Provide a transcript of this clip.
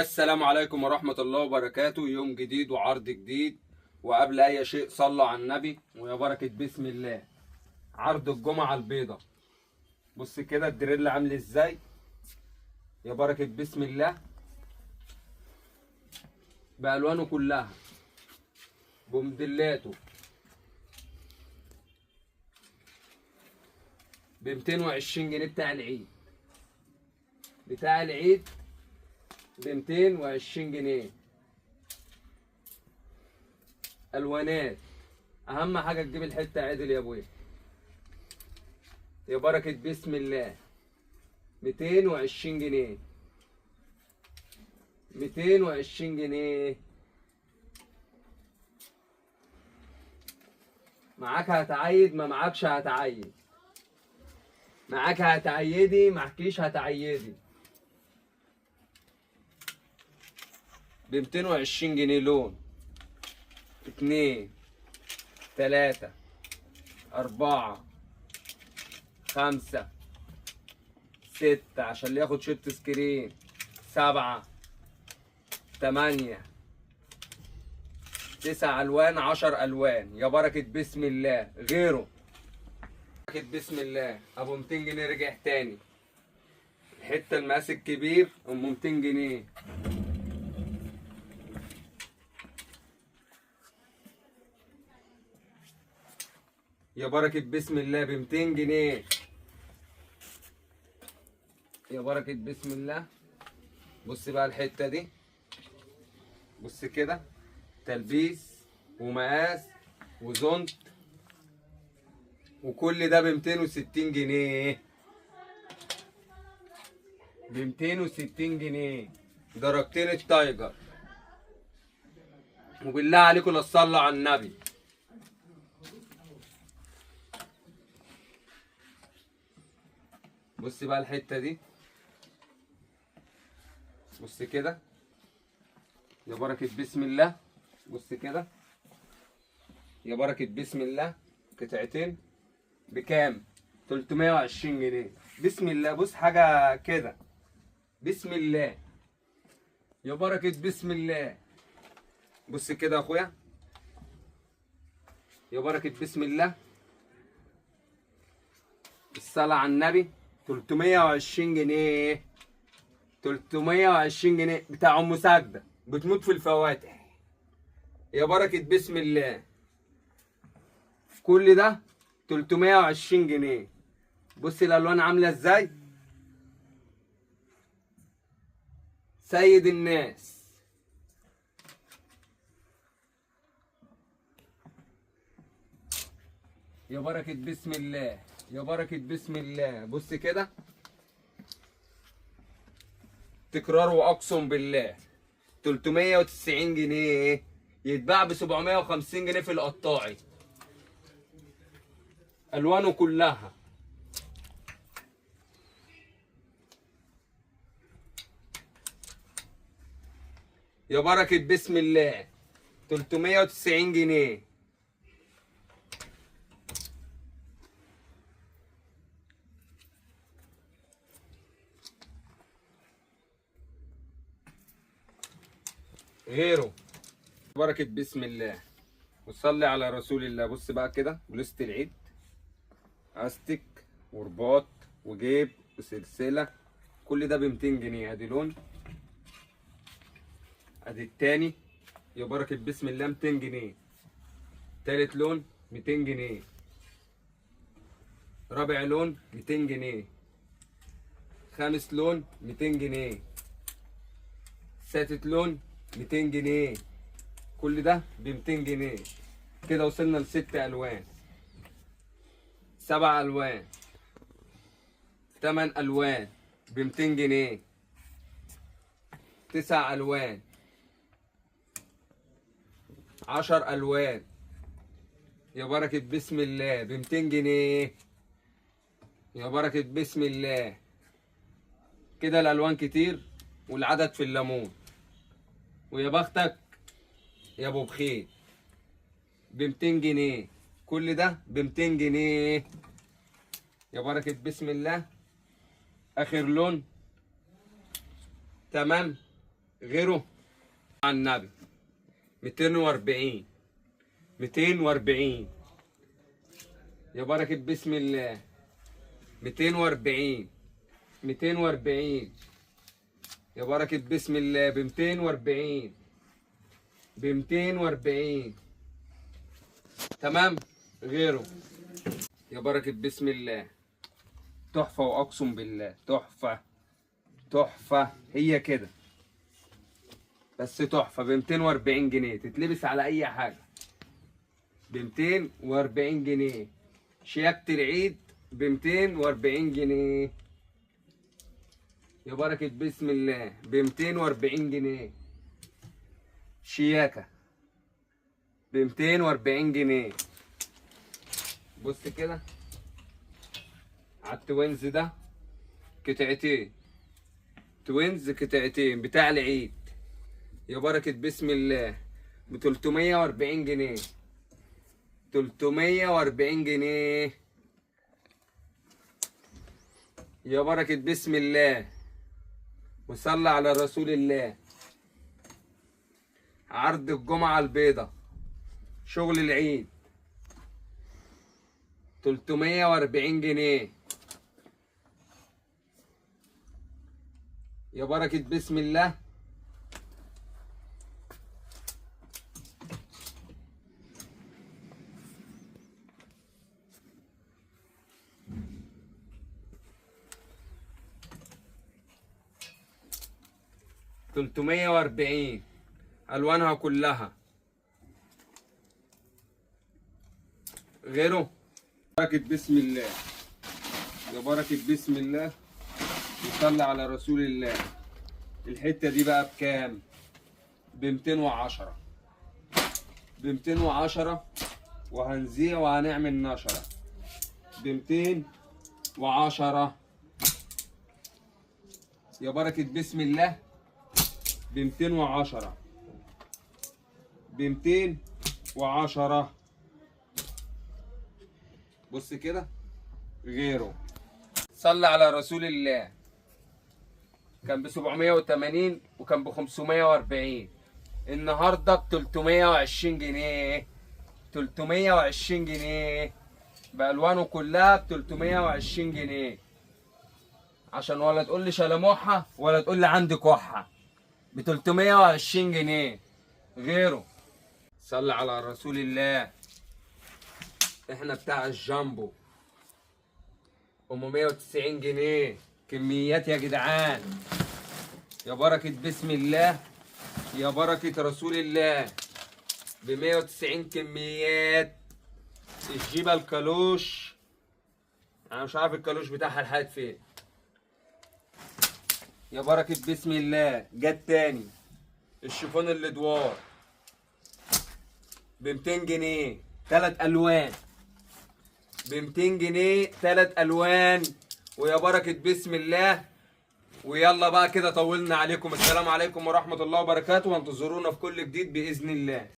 السلام عليكم ورحمة الله وبركاته. يوم جديد وعرض جديد، وقبل أي شيء صلوا على النبي ويا بركة بسم الله. عرض الجمعة البيضاء، بص كده الدريل عامل ازاي، يا بركة بسم الله، بألوانه كلها بموديلاته، ب 220 جنيه بتاع العيد. بتاع العيد ب 220 جنيه. الوانات، اهم حاجه تجيب الحته عدل يا ابويا، يا بركه بسم الله. 220 جنيه، 220 جنيه. معاك هتعيد، ما معاكش هتعيد. معاك هتعيدي، معكيش هتعيدي. ب 220 جنيه. لون 2 3 4 5 6 عشان اللي ياخد شوت سكرين، 7 8 9 الوان، 10 الوان، يا بركه بسم الله. غيره بركه بسم الله ابو 200 جنيه رجع تاني. الحته المقاس الكبير ام 200 جنيه. يا بركه بسم الله ب 200 جنيه. يا بركه بسم الله. بص بقى الحته دي، بص كده، تلبيس ومقاس وزنط، وكل ده ب 260 جنيه. ب 260 جنيه درجتين التايجر. وبالله عليكم لا تصلوا على النبي. بص بقى الحته دي، بص كده، يا بركه بسم الله. بص كده، يا بركه بسم الله. قطعتين بكام؟ 320 جنيه. بسم الله. بص حاجه كده، بسم الله، يا بركه بسم الله. بص كده يا اخويا، يا بركه بسم الله. الصلاه على النبي. 320 جنيه. 320 جنيه بتاع ام ساجده، بتموت في الفواتح، يا بركه بسم الله. كل ده 320 جنيه. بص الالوان عامله ازاي، سيد الناس. يا بركه بسم الله، يا بركه بسم الله. بص كده، تكرار واقسم بالله. 390 جنيه يتباع ب 750 جنيه في القطاعي. الوانه كلها. يا بركه بسم الله. 390 جنيه. غيره، بركة بسم الله وصلي على رسول الله. بص بقى كده، بلوزة العيد، استك ورباط وجيب وسلسلة، كل ده ب 200 جنيه. ادي لون، ادي التاني، يا بركة بسم الله، 200 جنيه. تالت لون 200 جنيه. رابع لون 200 جنيه. خامس لون 200 جنيه. سادس لون 200 جنيه. كل ده ب 200 جنيه. كده وصلنا لست الوان، 7 الوان، 8 الوان ب 200 جنيه. 9 الوان، 10 الوان، يا بركة بسم الله، ب 200 جنيه. يا بركة بسم الله. كده الالوان كتير والعدد في الليمون. ويا بختك يا ابو بخيت، ب 200 جنيه. كل ده ب 200 جنيه. يا بركة بسم الله. اخر لون، تمام، غيره على النبي 240 240 يا بركة بسم الله 240 240 يا بركة بسم الله ب 240 ب 240 تمام. غيره يا بركة بسم الله تحفة وأقسم بالله تحفة تحفة هي كده بس تحفة ب 240 جنيه تتلبس على أي حاجة ب 240 جنيه. شياكة العيد ب 240 جنيه يا بركة بسم الله ب 240 جنيه. شياكة ب 240 جنيه. بص كده على التوينز ده قطعتين توينز قطعتين بتاع العيد يا بركة بسم الله ب 340 جنيه 340 جنيه يا بركة بسم الله وصلى على رسول الله. عرض الجمعة البيضة شغل العيد 340 جنيه يا بركة بسم الله. تلتمية واربعين ألوانها كلها. غيره بركة بسم الله يا بركة بسم الله وصلى على رسول الله. الحتة دي بقى بكام؟ ب 210 ب 210 وهنذيع وهنعمل نشرة ب 210 يا بركة بسم الله ب 210 ب 210. بص كده. غيره صلى على رسول الله كان ب 780 وكان ب 540 النهارده ب 320 جنيه 320 جنيه بألوانه كلها ب 320 جنيه عشان ولا تقول لي شلموحه ولا تقول لي عندي كحه ب 320 جنيه. غيره صلى على رسول الله احنا بتاع الجامبو ام 190 جنيه كميات يا جدعان يا بركة بسم الله يا بركة رسول الله ب 190 كميات. الجيبه الكالوش انا مش عارف الكالوش بتاعها لحد فين يا بركة بسم الله. جت تاني الشيفون الادوار ب 200 جنيه 3 الوان ب 200 جنيه 3 الوان ويا بركة بسم الله. ويلا بقى كده طولنا عليكم. السلام عليكم ورحمة الله وبركاته وانتظرونا في كل جديد بإذن الله.